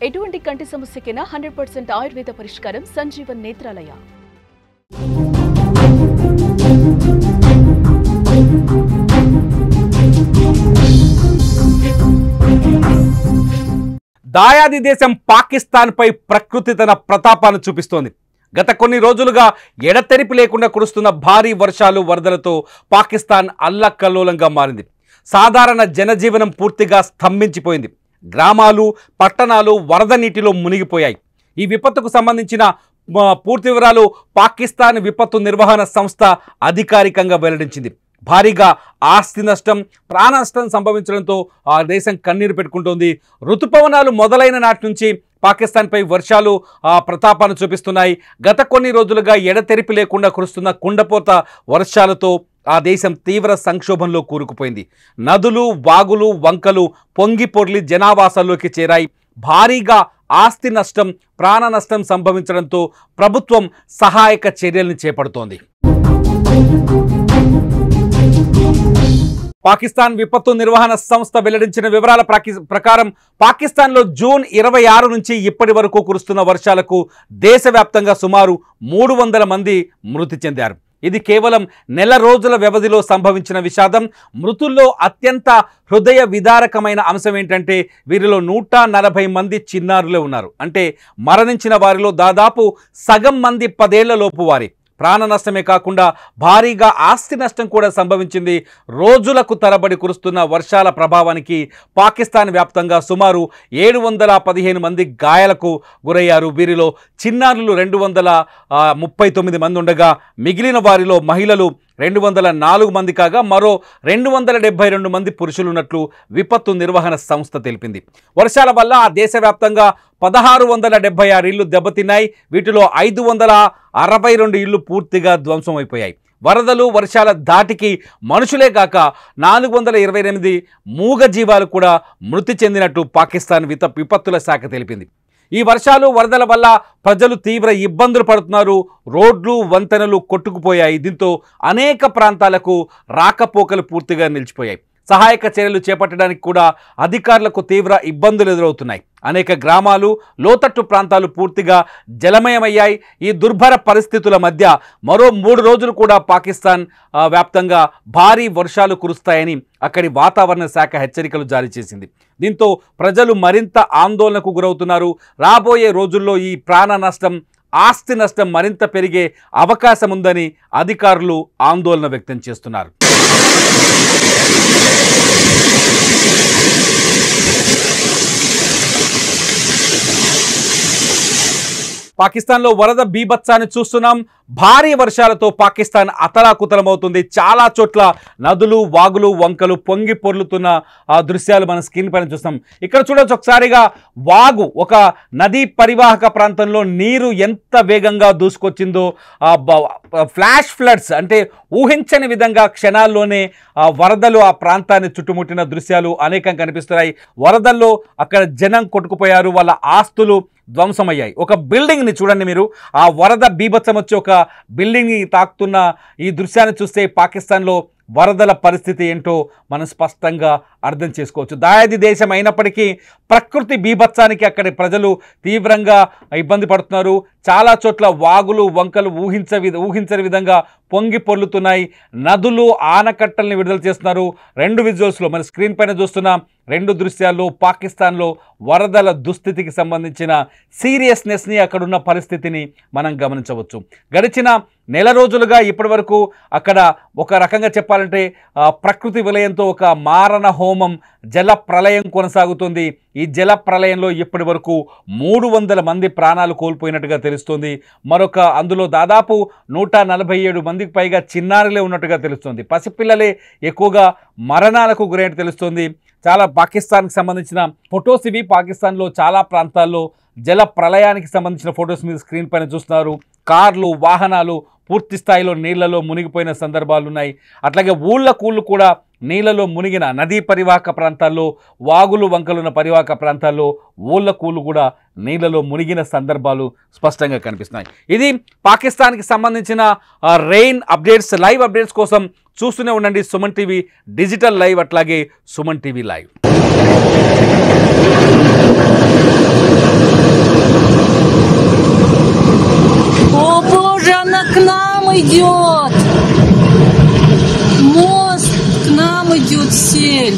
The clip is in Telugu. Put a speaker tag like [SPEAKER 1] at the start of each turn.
[SPEAKER 1] ఎటువంటి కంటి సమస్యకైనా 100% ఆయుర్వేద పరిష్కారం సంజీవన్ నేత్రాలయ.
[SPEAKER 2] దాయాది దేశం పాకిస్తాన్ పై ప్రకృతి తన ప్రతాపాన్ని చూపిస్తోంది. గత కొన్ని రోజులుగా ఎడతెరిపి లేకుండా కురుస్తున్న భారీ వర్షాలు వరదలతో పాకిస్తాన్ అల్లకల్లోలంగా మారింది. సాధారణ జనజీవనం పూర్తిగా స్తంభించిపోయింది. గ్రామాలు పట్టణాలు వరద నీటిలో మునిగిపోయాయి. ఈ విపత్తుకు సంబంధించిన పూర్తి వివరాలు పాకిస్తాన్ విపత్తు నిర్వహణ సంస్థ అధికారికంగా వెల్లడించింది. భారీగా ఆస్తి నష్టం ప్రాణ నష్టం సంభవించడంతో ఆ దేశం కన్నీరు పెట్టుకుంటోంది. ఋతుపవనాలు మొదలైన నాటి నుంచి పాకిస్తాన్పై వర్షాలు ప్రతాపాన్ని చూపిస్తున్నాయి. గత కొన్ని రోజులుగా ఎడతెరిపి లేకుండా కురుస్తున్న కుండపోత వర్షాలతో ఆ దేశం తీవ్ర సంక్షోభంలో కూరుకుపోయింది. నదులు వాగులు వంకలు పొంగి పొర్లి జనావాసాల్లోకి చేరాయి. భారీగా ఆస్తి నష్టం ప్రాణ నష్టం సంభవించడంతో ప్రభుత్వం సహాయక చర్యల్ని చేపడుతోంది. పాకిస్తాన్ విపత్తు నిర్వహణ సంస్థ వెల్లడించిన వివరాల ప్రకారం పాకిస్తాన్లో జూన్ 26 నుంచి ఇప్పటి వరకు కురుస్తున్న వర్షాలకు దేశవ్యాప్తంగా సుమారు 300 మంది మృతి చెందారు. ఇది కేవలం నెల రోజుల వ్యవధిలో సంభవించిన విషాదం. మృతుల్లో అత్యంత హృదయ విదారకమైన అంశం ఏంటంటే వీరిలో 140 మంది చిన్నారులే ఉన్నారు. అంటే మరణించిన వారిలో దాదాపు సగం మంది 10 ఏళ్ల లోపు వారి. ప్రాణ నష్టమే కాకుండా భారీగా ఆస్తి నష్టం కూడా సంభవించింది. రోజులకు తరబడి కురుస్తున్న వర్షాల ప్రభావానికి పాకిస్తాన్ వ్యాప్తంగా సుమారు 715 మంది గాయాలకు గురయ్యారు. వీరిలో చిన్నారులు 239 మంది ఉండగా మిగిలిన వారిలో మహిళలు 204 మంది కాగా మరో 272 మంది పురుషులున్నట్లు విపత్తు నిర్వహణ సంస్థ తెలిపింది. వర్షాల వల్ల ఆ దేశవ్యాప్తంగా 1676 ఇళ్లు దెబ్బతిన్నాయి. వీటిలో 562 ఇళ్లు పూర్తిగా ధ్వంసం అయిపోయాయి. వరదలు వర్షాల ధాటికి మనుషులే కాక 428 మూగ జీవాలు కూడా మృతి చెందినట్టు పాకిస్తాన్ విపత్తుల శాఖ తెలిపింది. ఈ వర్షాలు వరదల వల్ల ప్రజలు తీవ్ర ఇబ్బందులు పడుతున్నారు. రోడ్లు వంతెనలు కొట్టుకుపోయాయి. దీంతో అనేక ప్రాంతాలకు రాకపోకలు పూర్తిగా నిలిచిపోయాయి. సహాయక చర్యలు చేపట్టడానికి కూడా అధికారులకు తీవ్ర ఇబ్బందులు ఎదురవుతున్నాయి. అనేక గ్రామాలు లోతట్టు ప్రాంతాలు పూర్తిగా జలమయమయ్యాయి. ఈ దుర్భర పరిస్థితుల మధ్య మరో 3 రోజులు కూడా పాకిస్తాన్ వ్యాప్తంగా భారీ వర్షాలు కురుస్తాయని అక్కడి వాతావరణ శాఖ హెచ్చరికలు జారీ చేసింది. దీంతో ప్రజలు మరింత ఆందోళనకు గురవుతున్నారు. రాబోయే రోజుల్లో ఈ ప్రాణ నష్టం ఆస్తి నష్టం మరింత పెరిగే అవకాశం ఉందని అధికారులు ఆందోళన వ్యక్తం చేస్తున్నారు. పాకిస్తాన్లో వరద బీభత్సాన్ని చూస్తున్నాం. భారీ వర్షాలతో పాకిస్తాన్ అతలాకుతలమవుతుంది. చాలా చోట్ల నదులు వాగులు వంకలు పొంగి పొర్లుతున్న ఆ దృశ్యాలు మన స్క్రీన్ పైన చూస్తాం. ఇక్కడ చూడొచ్చు ఒకసారిగా వాగు ఒక నదీ పరివాహక ప్రాంతంలో నీరు ఎంత వేగంగా దూసుకొచ్చిందో. ఫ్లాష్ ఫ్లడ్స్ అంటే ఊహించని విధంగా క్షణాల్లోనే వరదలు ఆ ప్రాంతాన్ని చుట్టుముట్టిన దృశ్యాలు అనేకం కనిపిస్తున్నాయి. వరదల్లో అక్కడ జనం కొట్టుకుపోయారు. వాళ్ళ ఆస్తులు ధ్వంసమయ్యాయి. ఒక బిల్డింగ్ని చూడండి మీరు. ఆ వరద బీభత్సం వచ్చి ఒక బిల్డింగ్ని తాకుతున్న ఈ దృశ్యాన్ని చూస్తే పాకిస్తాన్లో వరదల పరిస్థితి ఏంటో మనం స్పష్టంగా అర్థం చేసుకోవచ్చు. దాయాది దేశం అయినప్పటికీ ప్రకృతి బీభత్సానికి అక్కడి ప్రజలు తీవ్రంగా ఇబ్బంది పడుతున్నారు. చాలా చోట్ల వాగులు వంకలు ఊహించని విధంగా పొంగి పొర్లుతున్నాయి. నదులు ఆనకట్టల్ని విడుదల చేస్తున్నారు. 2 విజువల్స్లో మన స్క్రీన్ పైన చూస్తున్న 2 దృశ్యాల్లో పాకిస్తాన్లో వరదల దుస్థితికి సంబంధించిన సీరియస్నెస్ని అక్కడున్న పరిస్థితిని మనం గమనించవచ్చు. గడిచిన నెల రోజులుగా ఇప్పటి వరకు అక్కడ ఒక రకంగా చెప్పాలంటే ప్రకృతి విలయంతో ఒక మారణ హోమం జల ప్రళయం కొనసాగుతుంది. ఈ జల ప్రళయంలో ఇప్పటి వరకు 300 మంది ప్రాణాలు కోల్పోయినట్టుగా తెలుస్తుంది. మరొక అందులో దాదాపు 147 మందికి పైగా చిన్నారులే ఉన్నట్టుగా తెలుస్తుంది. పసిపిల్లలే ఎక్కువగా మరణాలకు గురైనట్టు తెలుస్తుంది. చాలా పాకిస్తాన్కి సంబంధించిన ఫొటోస్ ఇవి. పాకిస్తాన్లో చాలా ప్రాంతాల్లో జల ప్రళయానికి సంబంధించిన ఫొటోస్ మీరు స్క్రీన్ పైన చూస్తున్నారు. కార్లు వాహనాలు పూర్తి స్థాయిలో నీళ్లలో మునిగిపోయిన సందర్భాలు ఉన్నాయి. అట్లాగే ఊళ్ళ కూడా నీళ్లలో మునిగిన నదీ పరివాహక ప్రాంతాల్లో వాగులు వంకలున్న పరివాహక ప్రాంతాల్లో ఊళ్ళ కూడా నీళ్లలో మునిగిన సందర్భాలు స్పష్టంగా కనిపిస్తున్నాయి. ఇది పాకిస్తాన్కి సంబంధించిన రెయిన్ అప్డేట్స్ లైవ్ అప్డేట్స్ కోసం చూస్తూనే ఉండండి సుమన్ టీవీ డిజిటల్ లైవ్ అట్లాగే సుమన్ టీవీ లైవ్.
[SPEAKER 3] идет! Мост! К нам идет сель!